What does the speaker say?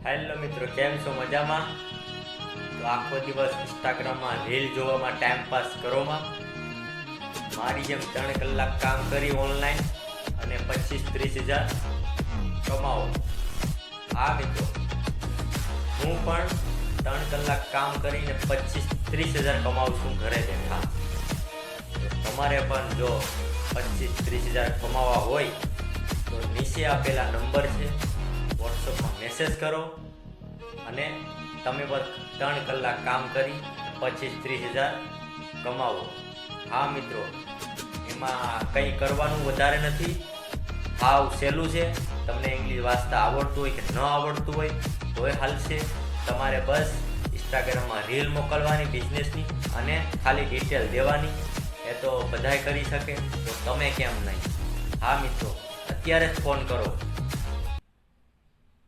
Hello મિત્રો, કેમ છો? મજામાં? તો આખો દિવસ ઇન્સ્ટાગ્રામમાં રીલ જોવામાં ટાઈમ પાસ કરોમાં મારી જેમ 3 કલાક કામ કરી ઓનલાઈન અને 25-30 હજાર કમાવો. હા મિત્રો, હું પણ 3 કલાક કામ કરીને 25-30 હજાર કમાવું છું ઘરે બેઠા. તમારે પણ જો 25-30 હજાર કમાવા હોય તો નીચે આપેલા નંબર છે, વોટ્સઅપમાં મેસેજ કરો અને તમે પણ 3 કલાક કામ કરી 25-30 હજાર કમાવો. હા મિત્રો, એમાં કંઈ કરવાનું વધારે નથી, હાવ સહેલું છે. તમને ઇંગ્લિશ વાંચતા આવડતું હોય કે ન આવડતું હોય તોય હાલશે. તમારે બસ ઇન્સ્ટાગ્રામમાં રીલ મોકલવાની બિઝનેસની અને ખાલી ડિટેલ દેવાની. એ તો બધાય કરી શકે, તો તમે કેમ નહીં? હા મિત્રો, અત્યારે જ ફોન કરો.